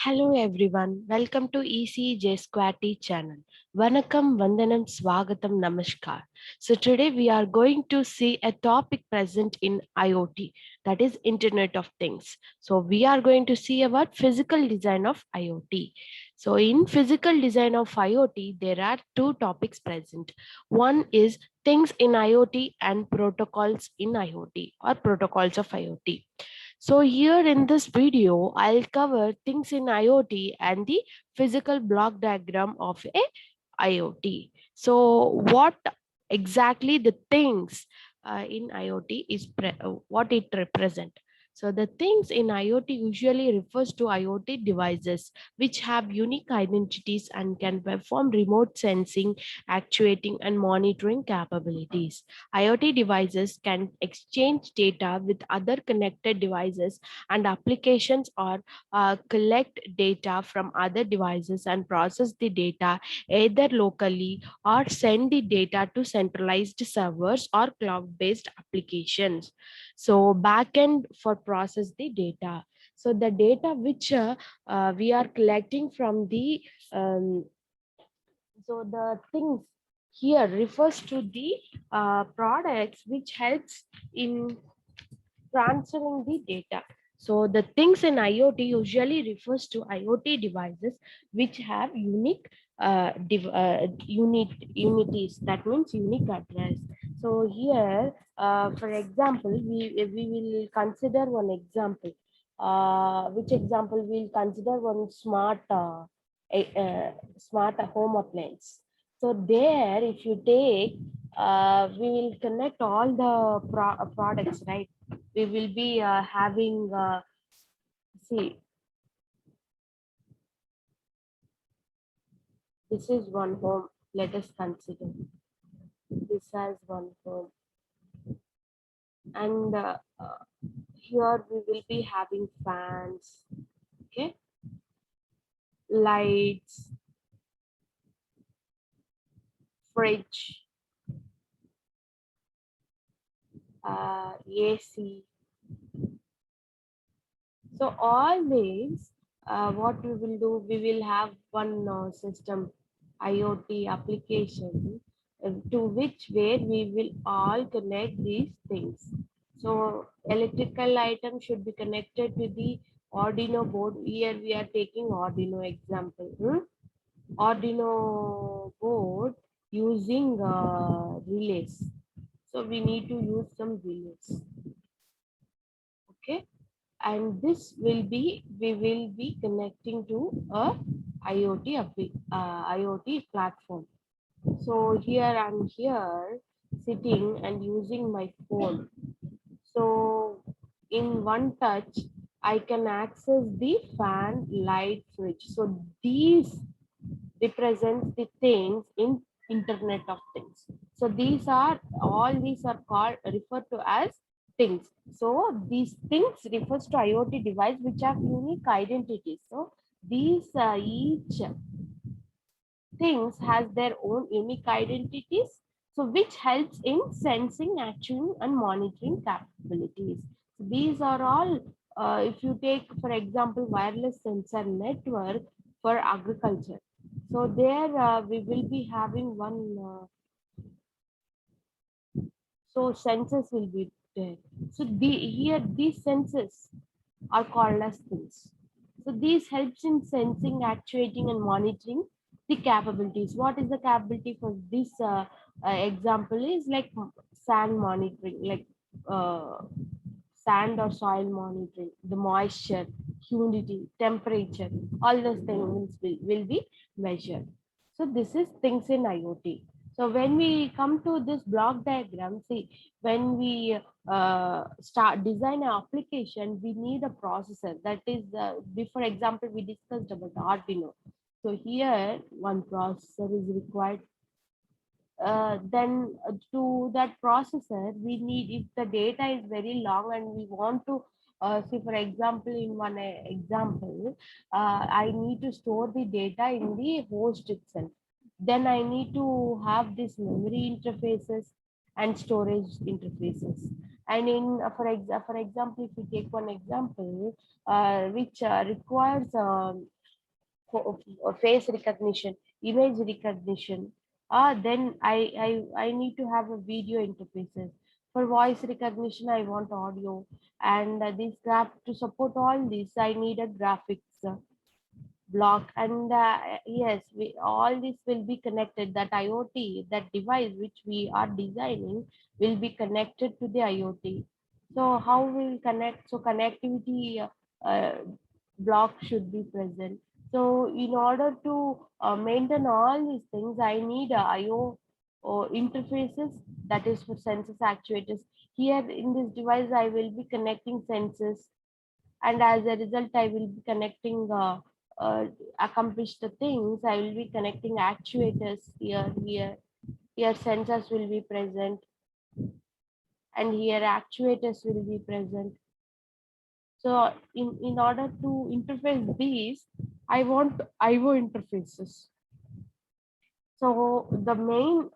Hello everyone, welcome to ECJ Squatty channel. Vanakkam, Vandanam, Swagatam, Namaskar. So today we are going to see a topic present in IoT, that is Internet of Things. So we are going to see about physical design of IoT. So in physical design of IoT, there are two topics present. One is things in IoT and protocols in IoT or protocols of IoT. So here in this video, I'll cover things in IoT and the physical block diagram of a IoT. So what exactly the things in IoT is what it represent. So the things in IoT usually refers to IoT devices which have unique identities and can perform remote sensing, actuating and monitoring capabilities. IoT devices can exchange data with other connected devices and applications or collect data from other devices and process the data either locally or send the data to centralized servers or cloud-based applications. So backend for process the data. So the data which we are collecting from the so the things here refers to the products which helps in transferring the data. So the things in IoT usually refers to IoT devices which have unique unities. That means unique address. So here, for example, we will consider one example. Which example we'll consider one smart home appliance. So there, if you take, we will connect all the products, right? We will be having see, this is one home. Let us consider this as one home, and here we will be having fans, okay, lights, fridge, AC. So all these, what we will do, we will have one system, IoT application, to which where we will all connect these things. So electrical item should be connected to the Arduino board. Here we are taking Arduino example. Arduino board using relays. So we need to use some relays. Okay, and this will be, we will be connecting to a IoT platform. So here I'm here sitting and using my phone. So in one touch, I can access the fan, light, fridge. So these represents the things in Internet of Things. So these are, all these are called, referred to as things. So these things refers to IoT device which have unique identities. So these each things has their own unique identities, so which helps in sensing, actually, and monitoring capabilities. So these are all, if you take for example wireless sensor network for agriculture. So there we will be having one, so sensors will be there. So here these sensors are called as things. So these helps in sensing, actuating, and monitoring the capabilities. What is the capability for this example is like sand monitoring, like uh, sand or soil monitoring, the moisture, humidity, temperature, all those things will be measured. So this is things in IoT. So when we come to this block diagram, see, when we start design an application, we need a processor. That is, for example, we discussed about Arduino. So here one processor is required. Then to that processor, we need, if the data is very long and we want to see, for example, in one example, I need to store the data in the host itself. Then I need to have this memory interfaces and storage interfaces. And in for example, if we take one example which requires face recognition, image recognition, then I need to have a video interfaces. For voice recognition, I want audio, and this graph to support all this, I need a graphics block. And yes, all this will be connected. That IoT, that device which we are designing, will be connected to the IoT. So how will connect? So connectivity uh, block should be present. So in order to maintain all these things, I need IO or interfaces, that is for sensors, actuators. Here in this device, I will be connecting sensors, and as a result, I will be connecting uh, accomplish the things. I will be connecting actuators here sensors will be present, and here actuators will be present. So in order to interface these, I want IO interfaces. So the main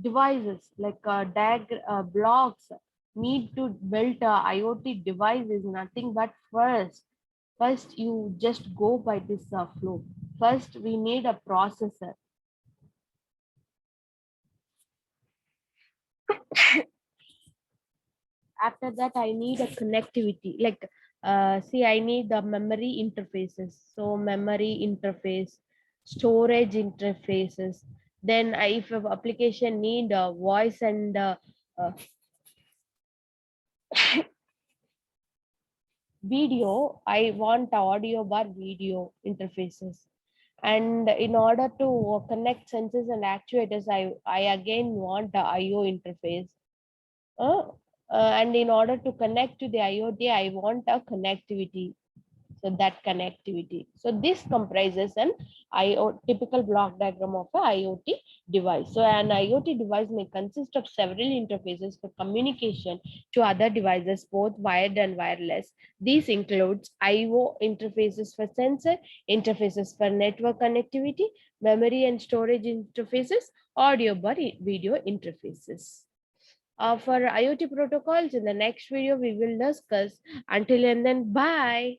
devices like blocks need to build a IoT device is nothing but first you just go by this flow. First we need a processor. After that I need a connectivity, like see, I need the memory interfaces. So memory interface, storage interfaces. Then if a application need a voice and uh, video, I want audio bar video interfaces. And in order to connect sensors and actuators, I again want the IO interface. Uh, and in order to connect to the IoT, I want a connectivity. So that connectivity. So this comprises an typical block diagram of a IoT device. So an IoT device may consist of several interfaces for communication to other devices, both wired and wireless. These includes IO interfaces for sensor, interfaces for network connectivity, memory and storage interfaces, audio or video interfaces. For IoT protocols, in the next video, we will discuss. Until and then, bye.